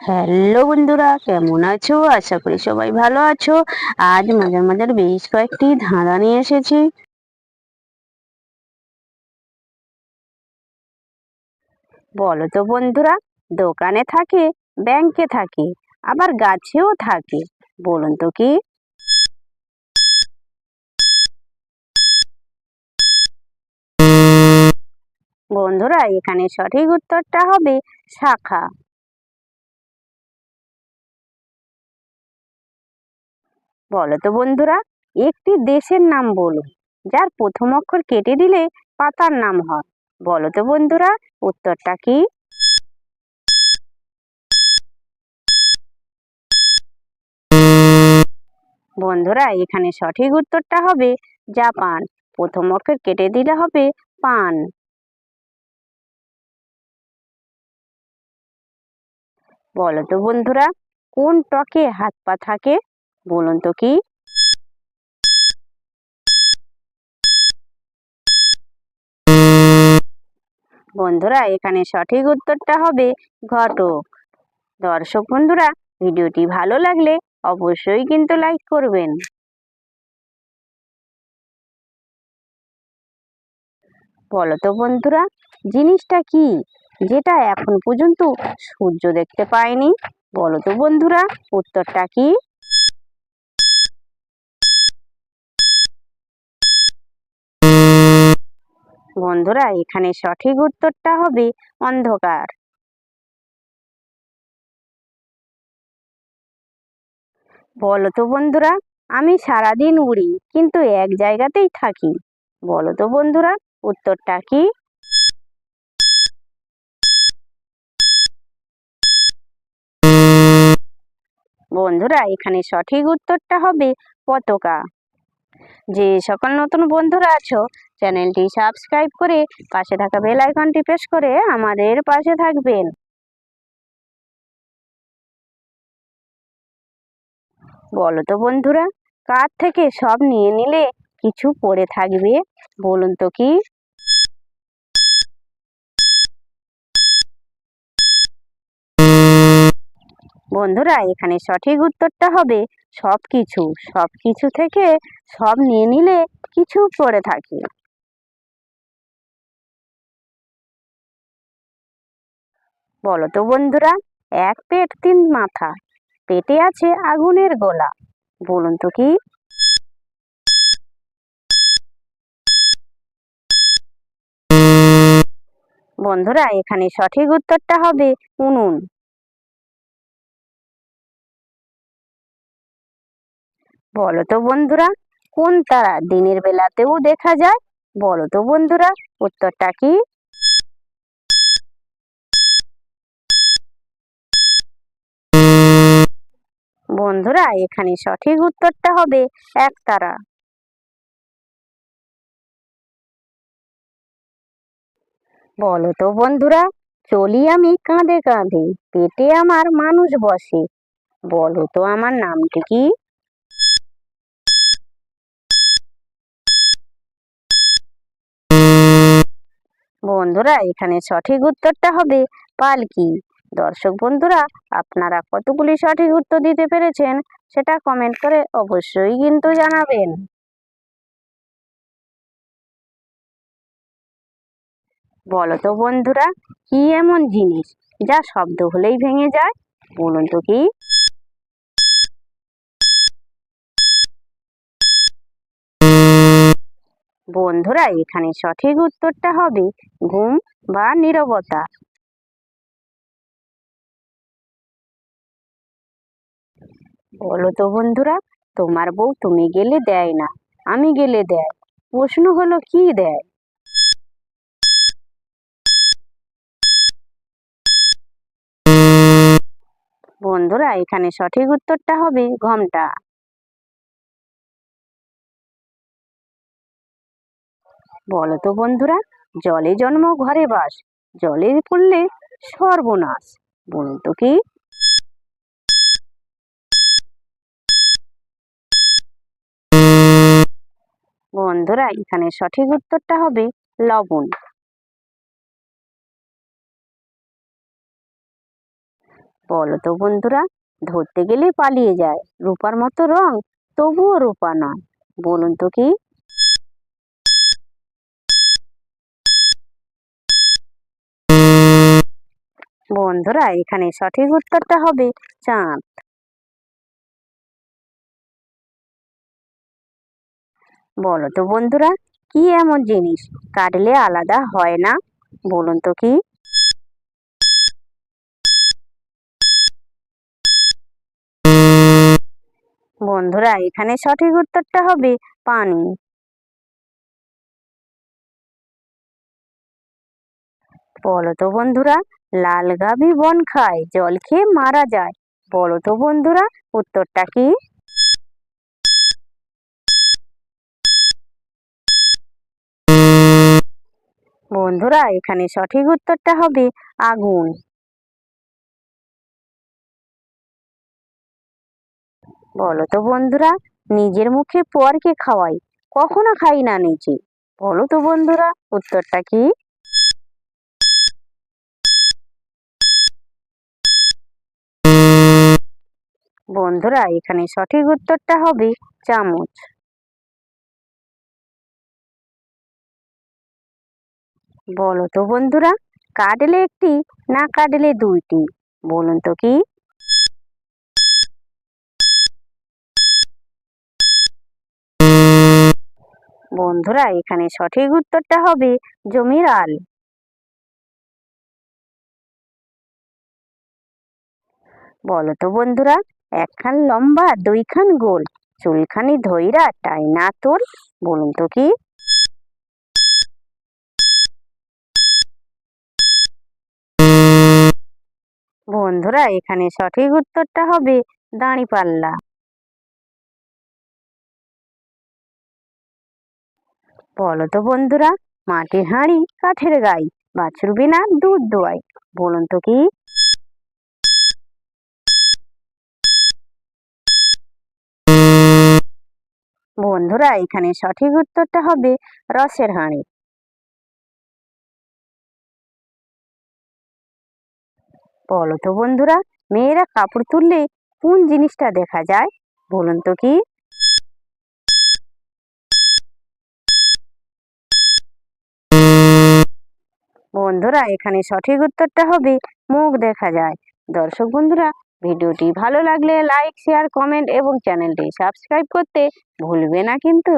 Hello বন্ধুরা, কেমন আছো? আশা করি সবাই ভালো আছো। আজ মজার মজার বেশ কয়েকটি ধাঁধা নিয়ে এসেছি। বলো তো বন্ধুরা, দোকানে থাকে, ব্যাংকে থাকে, আবার গাছেও থাকে, বলুন তো কি? বন্ধুরা, এখানে সঠিক উত্তরটা হবে শাখা। বলো তো বন্ধুরা, একটি দেশের নাম বলুন যার প্রথম অক্ষর কেটে দিলে পাতার নাম হয়। বলো তো বন্ধুরা, উত্তরটা কি? বন্ধুরা, এখানে সঠিক উত্তরটা হবে জাপান। প্রথম অক্ষর কেটে দিলে হবে পান। বলো তো বন্ধুরা, কোন টকে হাত পা থাকে? বলুন তো কি? বন্ধুরা, এখানে সঠিক উত্তরটা হবে ঘটক। দর্শক বন্ধুরা, ভিডিওটি ভালো লাগলে অবশ্যই কিন্তু লাইক করবেন। বলো তো বন্ধুরা, জিনিসটা কি যেটা এখন পর্যন্ত সূর্য দেখতে পায়নি? বলো তো বন্ধুরা, উত্তরটা কি? বন্ধুরা, এখানে সঠিক উত্তরটা হবে অন্ধকার। বলো তো বন্ধুরা, আমি সারাদিন উড়ি কিন্তু এক জায়গাতেই থাকি। বলো তো বন্ধুরা, উত্তরটা কি? বন্ধুরা, এখানে সঠিক উত্তরটা হবে পতাকা। যে সকল নতুন বন্ধুরা আছো, চ্যানেলটি সাবস্ক্রাইব করে পাশে থাকা বেল আইকনটি প্রেস করে আমাদের পাশে থাকবেন। বলো তো বন্ধুরা, কার থেকে সব নিয়ে নিলে কিছু পড়ে থাকবে? বলুন তো কি? বন্ধুরা, এখানে সঠিক উত্তরটা হবে সবকিছু। সবকিছু থেকে সব নিয়ে নিলে কিছু পড়ে থাকে। বলো তো বন্ধুরা, এক পেট তিন মাথা, পেটে আছে আগুনের গোলা। বলুন তো কি? বন্ধুরা, এখানে সঠিক উত্তরটা হবে উনুন। বলো তো বন্ধুরা, কোন তারা দিনের বেলাতেও দেখা যায়? বলো তো বন্ধুরা, উত্তরটা কি? বন্ধুরা, এখানে সঠিক উত্তরটা হবে একতারা। বলো তো বন্ধুরা, চলি আমি কাঁধে কাঁধে, পেটে আমার মানুষ বসে। বলো তো আমার নামটি কি? বন্ধুরা, এখানে সঠিক উত্তরটা হবে পালকি। দর্শক বন্ধুরা, আপনারা কতগুলি সঠিক উত্তর দিতে পেরেছেন সেটা কমেন্ট করে অবশ্যই কিন্তু জানাবেন। বলো তো বন্ধুরা, কি এমন জিনিস যা শব্দ হলেই ভেঙে যায়? বলুন তো কি? বন্ধুরা, এখানে সঠিক উত্তরটা হবে ঘুম বা নীরবতা। বলো তো বন্ধুরা, তোমার বউ তুমি গেলে দেয় না, আমি গেলে দেয়। প্রশ্ন হলো কি দেয়? বন্ধুরা, এখানে সঠিক উত্তরটা হবে ঘন্টা। বলো তো বন্ধুরা, জলে জন্ম ঘরে বাস, জলে পড়লে সর্বনাশ। বলুন তো কি? বন্ধুরা, এখানে সঠিক উত্তরটা হবে লবণ। বলো তো বন্ধুরা, ধরতে গেলে পালিয়ে যায়, রূপার মতো রং তবুও রূপা নয়, বলুন তো কি? বন্ধুরা, এখানে সঠিক উত্তরটা হবে চাঁদ। বলো তো বন্ধুরা, কি এমন জিনিস কাটলে আলাদা হয় না, বলুন তো কি? বন্ধুরা, এখানে সঠিক উত্তরটা হবে পানি। বলো তো বন্ধুরা, লাল গাভী বন খায়, জল খেয়ে মারা যায়, বলো তো বন্ধুরা, উত্তরটা কি? বন্ধুরা, এখানে সঠিক উত্তরটা হবে আগুন। বলো তো বন্ধুরা, নিজের মুখে পরকে খাওয়াই, কখনো খাই না নিজে, বলো তো বন্ধুরা, উত্তরটা কি? বন্ধুরা, এখানে সঠিক উত্তরটা হবে চামচ। বলো তো বন্ধুরা, কাটলে একটি, না কাটলে দুইটি, বলুন তো কি? বন্ধুরা, এখানে সঠিক উত্তরটা হবে জমির আল। বলো তো বন্ধুরা, একখান লম্বা দুইখান গোল, চুলখানি ধইরা টাইনা তোল, বলুন তো কি? বন্ধুরা, এখানে সঠিক উত্তরটা হবে দাঁড়িপাল্লা। বলো তো বন্ধুরা, মাটির হাঁড়ি কাঠের গাই, বাছুর বিনা দুধ দোয়াই, বলুন তো কি? বন্ধুরা, এখানে সঠিক উত্তরটা হবে রসের হাঁড়ি। বলো তো বন্ধুরা, মেয়েরা কাপড় তুললে কোন জিনিসটা দেখা যায়, বলুন তো কি? বন্ধুরা, এখানে সঠিক উত্তরটা হবে মুখ দেখা যায়। দর্শক বন্ধুরা, ভিডিওটি ভালো লাগলে লাইক, শেয়ার, কমেন্ট এবং চ্যানেলটি সাবস্ক্রাইব করতে ভুলবে না কিন্তু।